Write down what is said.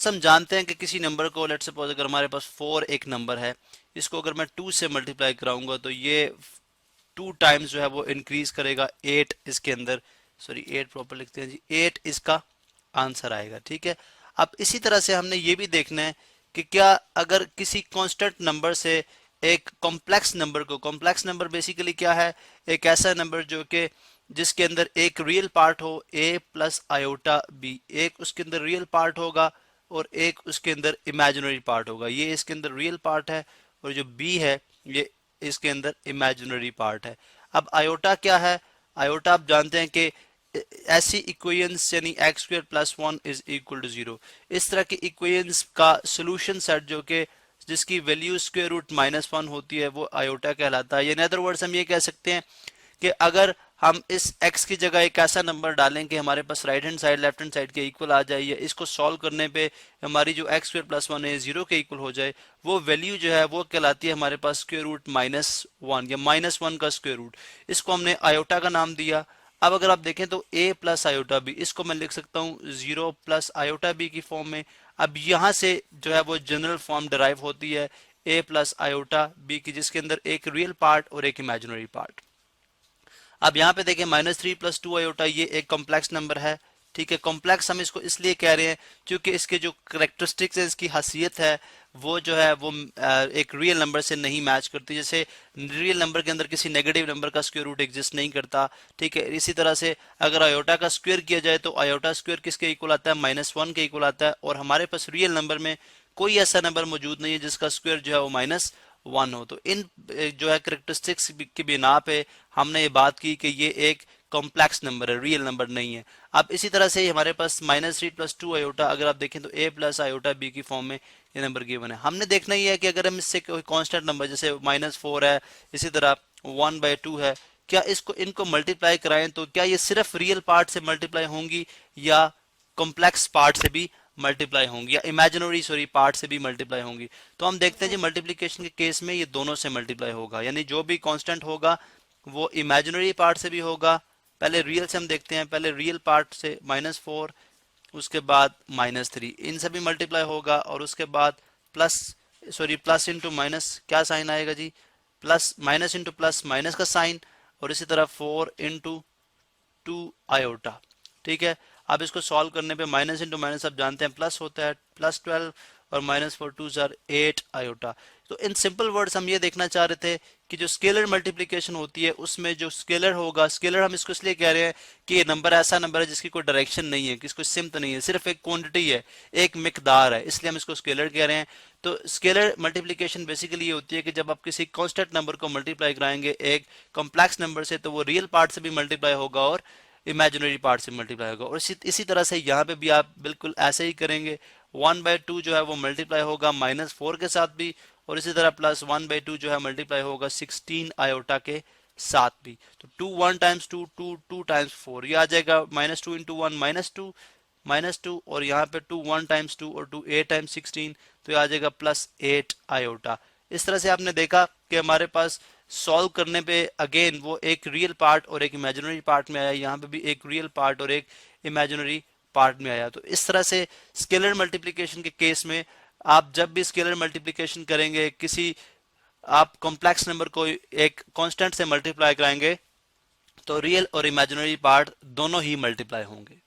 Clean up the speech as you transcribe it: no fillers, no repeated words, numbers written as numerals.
Students हम जानते हैं कि किसी नंबर को, लेट्स सपोज अगर हमारे पास 4 एक नंबर है, इसको अगर मैं 2 से मल्टीप्लाई कराऊंगा तो ये 2 टाइम्स जो है वो इंक्रीज करेगा 8 इसके अंदर, सॉरी 8 प्रॉपर लिखते हैं जी, 8 इसका आंसर आएगा। ठीक है, अब इसी तरह से हमने ये भी देखना है कि क्या अगर किसी कांस्टेंट नंबर से एक कॉम्प्लेक्स नंबर को, कॉम्प्लेक्स नंबर बेसिकली क्या है, एक ऐसा नंबर जो कि जिसके अंदर एक रियल पार्ट हो a प्लस आयोटा b, एक उसके अंदर रियल पार्ट होगा और एक उसके अंदर इमेजिनरी पार्ट होगा। ये इसके अंदर रियल पार्ट है और जो b है ये इसके अंदर इमेजिनरी पार्ट है। अब आयोटा क्या है, आयोटा आप जानते हैं कि ऐसी इक्वेशंस यानी x square plus 1 is equal to 0, इस तरह की इक्वेशंस का सोल्यूशन सेट जो कि जिसकी वैल्यू स्क्वायर रूट -1 होती है वो आयोटा कहलाता है। इन अदर वर्ड्स हम ये कह सकते हैं कि अगर हम इस x की जगह एक ऐसा नंबर डालें कि हमारे पास right hand side left hand side के इक्वल आ जाए, या इसको सॉल्व करने पे हमारी जो एक्स स्क्वायर प्लस 1 है 0 के इक्वल हो जाए, वो वैल्यू जो है वो कहलाती है हमारे पास स्क्वायर रूट -1 या -1 का स्क्वायर रूट। इसको हमने आयोटा का नाम दिया। अब अगर आप देखें तो a प्लस आयोटा बी, इसको मैं लिख सकता हूँ 0 प्लस आयोटा बी की फॉर्म में। अब यहाँ से जो है वो जनरल फॉर्म डिराइव होती है a प्लस आयोटा बी की, जिसके अंदर एक रियल पार्ट और एक इमेजिनरी पार्ट। अब यहाँ पे देखें -3 प्लस 2 आयोटा, ये एक कॉम्प्लेक्स नंबर है। ठीक है, कॉम्प्लेक्स हम इसको इसलिए कह रहे हैं क्योंकि इसके जो करेक्टरिस्टिक्स है, इसकी खासियत है वो जो है वो एक रियल नंबर से नहीं मैच करती। जैसे रियल नंबर के अंदर किसी नेगेटिव नंबर का स्क्वायर रूट एग्जिस्ट नहीं करता। ठीक है, इसी तरह से अगर आयोटा का स्क्वायर किया जाए तो आयोटा स्क्वायर किसके इक्वल आता है, -1 के इक्वल आता है, और हमारे पास रियल नंबर में कोई ऐसा नंबर मौजूद नहीं है जिसका स्क्वायर जो है वो -1 हो। तो इन जो है करेक्टरिस्टिक्स की बिना पे हमने ये बात की कि ये एक कॉम्प्लेक्स नंबर है, रियल नंबर नहीं है। अब इसी तरह से हमारे पास -3 प्लस 2 आयोटा, अगर आप देखें तो a प्लस आयोटा b की फॉर्म में ये नंबर गिवन है। हमने देखना ही है कि अगर हम इससे कोई कांस्टेंट नंबर जैसे -4 है, इसी तरह 1/2 है, क्या इसको इनको मल्टीप्लाई कराएं तो क्या ये सिर्फ रियल पार्ट से मल्टीप्लाई होंगी या कॉम्प्लेक्स पार्ट से भी मल्टीप्लाई होंगी, या इमेजिनरी सॉरी पार्ट से भी मल्टीप्लाई होंगी। तो हम देखते हैं जी मल्टीप्लिकेशन के केस में ये दोनों से मल्टीप्लाई होगा, यानी जो भी कांस्टेंट होगा वो इमेजिनरी पार्ट से भी होगा। पहले रियल से हम देखते हैं, पहले रियल पार्ट से -4, उसके बाद -3, इन सभी मल्टीप्लाई होगा, और उसके बाद प्लस इंटू माइनस, क्या साइन आएगा जी, plus, minus into plus, minus का साइन, और इसी तरह 4 इंटू 2 आयोटा। ठीक है, अब इसको सॉल्व करने पे माइनस इंटू माइनस आप जानते हैं प्लस होता है, +12 और -4 2 8 आयोटा। तो इन सिंपल वर्ड्स हम ये देखना चाह रहे थे कि जो स्केलर मल्टीप्लिकेशन होती है उसमें जो स्केलर होगा, स्केलर हम इसको इसलिए कह रहे हैं कि ये नंबर ऐसा नंबर है जिसकी कोई डायरेक्शन नहीं है, किसको सिम्त नहीं है, सिर्फ एक क्वांटिटी है, एक मिकदार है, इसलिए हम इसको स्केलर कह रहे हैं। तो स्केलर मल्टीप्लिकेशन बेसिकली ये होती है कि जब आप किसी कांस्टेंट नंबर को मल्टीप्लाई कराएंगे एक कॉम्प्लेक्स नंबर से, तो वो रियल पार्ट से भी मल्टीप्लाई होगा और इमेजिनरी पार्ट से मल्टीप्लाई होगा। और इसी तरह से यहाँ पे भी आप बिल्कुल ऐसे ही करेंगे, 1/2 जो है वो मल्टीप्लाई होगा -4 के साथ भी, और इसी तरह +1/2 जो है मल्टीप्लाई होगा 16 आयोटा के साथ भी। तो 2 1 टाइम्स 2 2 2 टाइम्स 4, ये आ जाएगा -2 इंटू 1 -2, और यहाँ पे 2 1 टाइम्स 2 और 2 8 टाइम्स 16, तो ये आ जाएगा +8 आयोटा। इस तरह से आपने देखा कि हमारे पास सॉल्व करने पे अगेन वो एक रियल पार्ट और एक इमेजिनरी पार्ट में आया, यहाँ पे भी एक रियल पार्ट और एक इमेजिनरी पार्ट में आया। तो इस तरह से स्केलर मल्टीप्लिकेशन के केस में आप जब भी स्केलर मल्टीप्लिकेशन करेंगे, किसी आप कॉम्प्लेक्स नंबर को एक कांस्टेंट से मल्टीप्लाई कराएंगे, तो रियल और इमेजिनरी पार्ट दोनों ही मल्टीप्लाई होंगे।